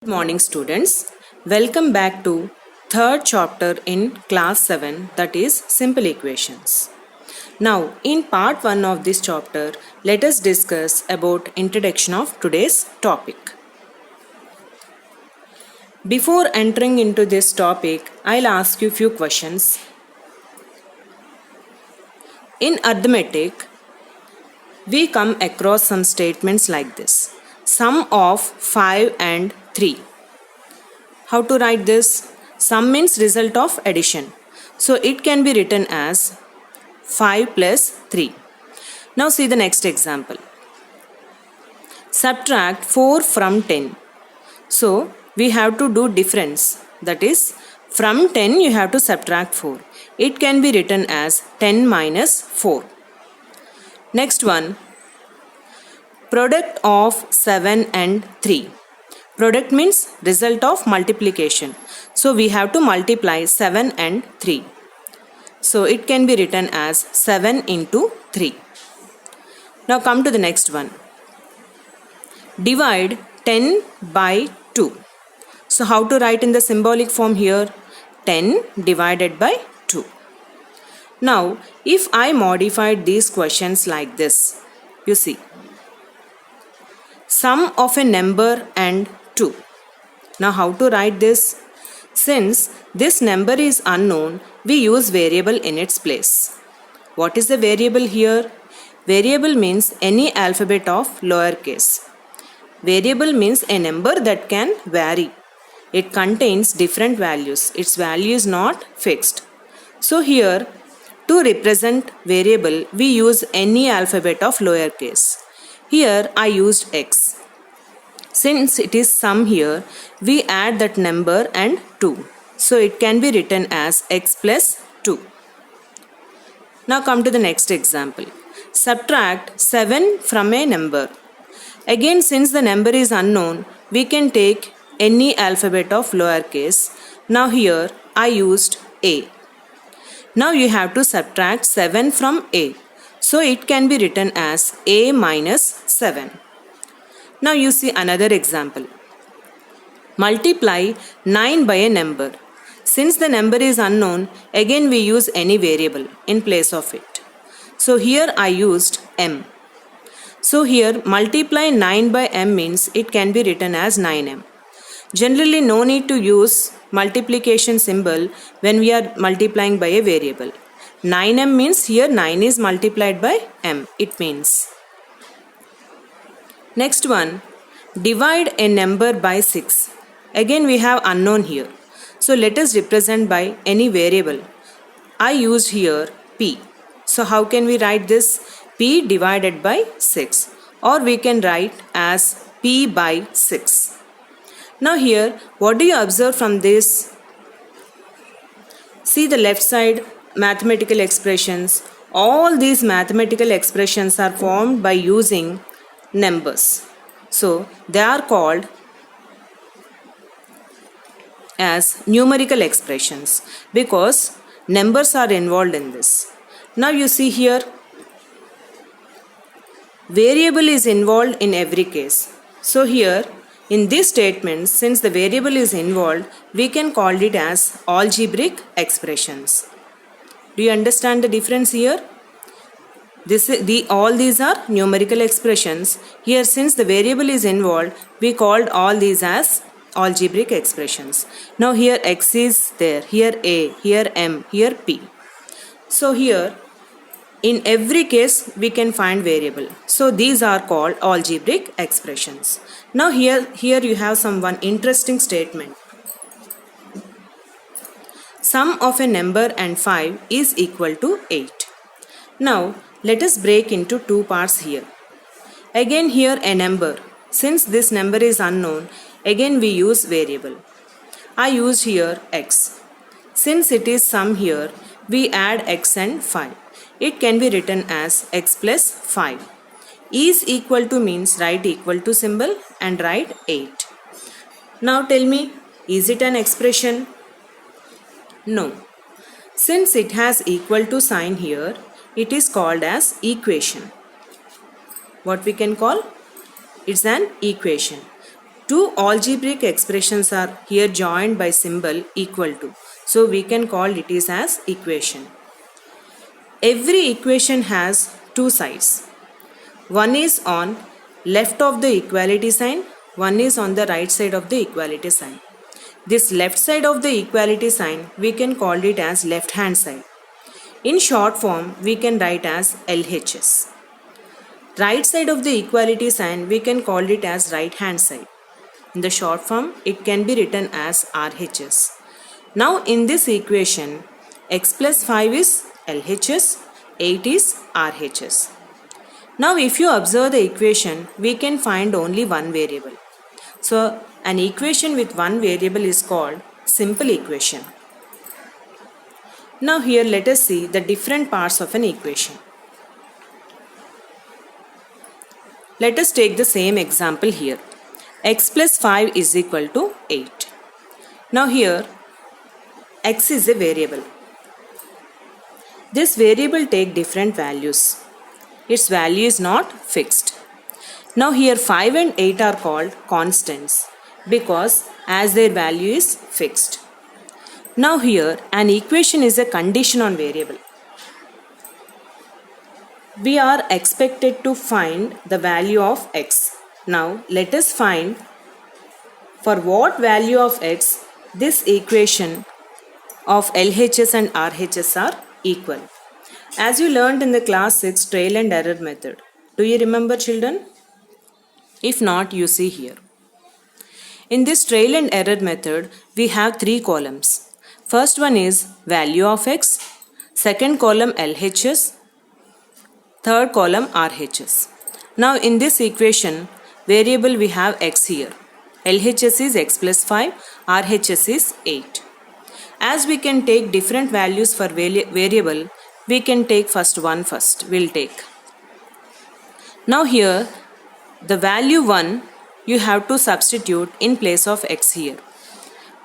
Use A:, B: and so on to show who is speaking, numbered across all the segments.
A: Good morning students. Welcome back to third chapter in class 7, that is simple equations. Now in part 1 of this chapter, let us discuss about introduction of today's topic. Before entering into this topic, I'll ask you few questions. In arithmetic, we come across some statements like this. Sum of 5 and 3. How to write this? Sum means result of addition. So it can be written as 5 plus 3. Now see the next example. Subtract 4 from 10. So we have to do difference. That is, from 10 you have to subtract 4. It can be written as 10 minus 4. Next one. Product of 7 and 3. Product means result of multiplication. So we have to multiply 7 and 3. So it can be written as 7 into 3. Now come to the next one. Divide 10 by 2. So how to write in the symbolic form here? 10 divided by 2. Now if I modified these questions like this, you see. Sum of a number and 2. Now how to write this? Since this number is unknown, we use variable in its place. What is the variable here? Variable means any alphabet of lowercase. Variable means a number that can vary. It contains different values. Its value is not fixed. So here, to represent variable, we use any alphabet of lowercase. Here I used x. Since it is sum here, we add that number and 2. So it can be written as x plus 2. Now come to the next example. Subtract 7 from a number. Again, since the number is unknown, we can take any alphabet of lowercase. Now here I used a. Now you have to subtract 7 from a. So it can be written as a minus 7. Now you see another example. Multiply 9 by a number. Since the number is unknown, again we use any variable in place of it. So here I used m. So here multiply 9 by m means it can be written as 9m. Generally no need to use multiplication symbol when we are multiplying by a variable. 9m means here 9 is multiplied by m. It means. Next one. Divide a number by 6. Again we have unknown here. So let us represent by any variable. I used here p. So how can we write this? P divided by 6. Or we can write as p by 6. Now here, what do you observe from this? See the left side. Mathematical expressions. All these mathematical expressions are formed by using numbers. So they are called as numerical expressions because numbers are involved in this. Now you see here, variable is involved in every case. So here in this statement, since the variable is involved, we can call it as algebraic expressions. Do you understand the difference here? All these are numerical expressions. Here since the variable is involved, we called all these as algebraic expressions. Now here x is there, here a, here m, here p. So here in every case we can find variable. So these are called algebraic expressions. Now here you have one interesting statement. Sum of a number and 5 is equal to 8. Now let us break into two parts here. Again here a number. Since this number is unknown, again we use variable. I used here x. Since it is sum here, we add x and 5. It can be written as x plus 5. Is equal to means write equal to symbol and write 8. Now tell me, is it an expression? No. Since it has equal to sign here, it is called as equation. What we can call? It's an equation. Two algebraic expressions are here joined by symbol equal to. So we can call it is as equation. Every equation has two sides. One is on left of the equality sign, one is on the right side of the equality sign. This left side of the equality sign we can call it as left hand side. In short form we can write as LHS. Right side of the equality sign we can call it as right hand side. In the short form it can be written as RHS. Now in this equation x plus 5 is LHS, 8 is RHS. Now if you observe the equation, we can find only one variable. So an equation with one variable is called simple equation. Now here let us see the different parts of an equation. Let us take the same example here. X plus 5 is equal to 8. Now here x is a variable. This variable take different values. Its value is not fixed. Now here 5 and 8 are called constants because as their value is fixed. Now here an equation is a condition on variable. We are expected to find the value of x. Now let us find for what value of x this equation of LHS and RHS are equal. As you learned in the class 6 trial and error method. Do you remember, children? If not, you see here. In this trial and error method, we have three columns. First one is value of x, second column LHS, third column RHS. Now in this equation, variable we have x here. LHS is x plus 5, RHS is 8. As we can take different values for variable, we can take first. We'll take. Now here, the value 1, you have to substitute in place of x here.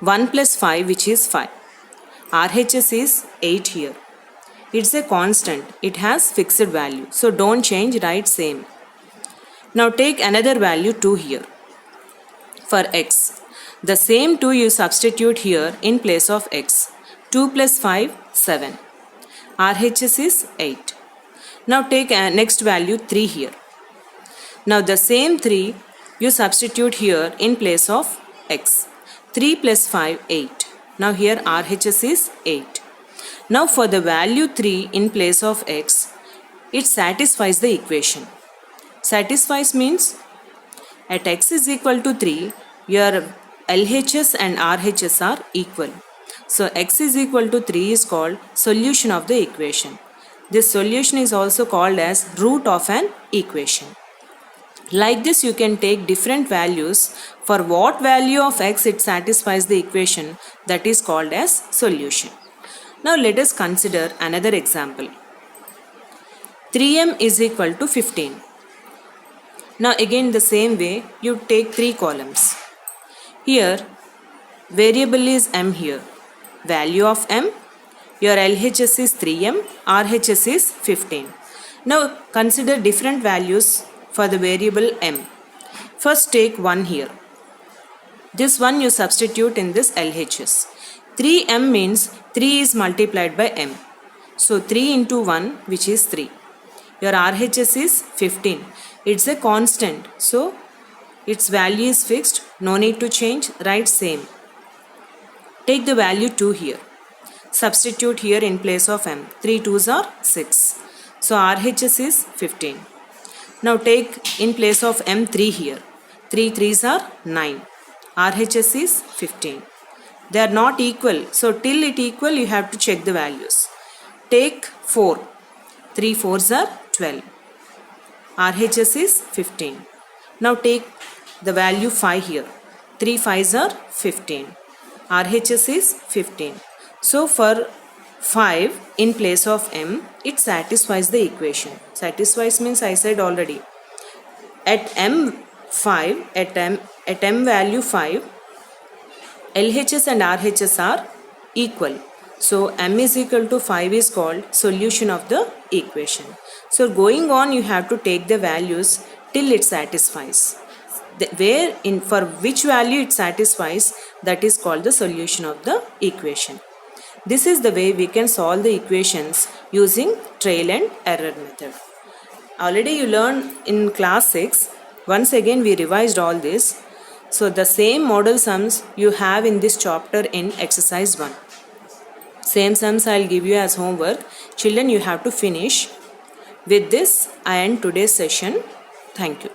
A: 1 plus 5, which is 5. RHS is 8 here. It's a constant. It has fixed value. So don't change, write same. Now take another value 2 here. For x, the same 2 you substitute here in place of x. 2 plus 5, 7. RHS is 8. Now take next value 3 here. Now the same 3 you substitute here in place of x. 3 plus 5, 8. Now here RHS is 8. Now for the value 3 in place of x, it satisfies the equation. Satisfies means at x is equal to 3, your LHS and RHS are equal. So x is equal to 3 is called solution of the equation. This solution is also called as root of an equation. Like this you can take different values. For what value of x it satisfies the equation, that is called as solution. Now let us consider another example. 3m is equal to 15. Now again the same way you take 3 columns. Here variable is m here. Value of m, your LHS is 3m, RHS is 15. Now consider different values for the variable m. First take 1 here. This one you substitute in this LHS. 3m means 3 is multiplied by m. So 3 into 1, which is 3. Your RHS is 15. It's a constant. So its value is fixed. No need to change. Write same. Take the value 2 here. Substitute here in place of m. 3 2s are 6. So RHS is 15. Now take in place of m 3 here. 3 3s are 9. RHS is 15. They are not equal. So till it equal you have to check the values. Take 4. 3 4s are 12. RHS is 15. Now take the value 5 here. 3 5s are 15. RHS is 15. So for 5 in place of m, it satisfies the equation. Satisfies means I said already. At m5, at m value 5, LHS and RHS are equal. So m is equal to 5 is called solution of the equation. So going on you have to take the values till it satisfies. where in for which value it satisfies, that is called the solution of the equation. This is the way we can solve the equations using trial and error method. Already you learned in class 6. Once again we revised all this. So the same model sums you have in this chapter in exercise 1. Same sums I will give you as homework. Children, you have to finish. With this, I end today's session. Thank you.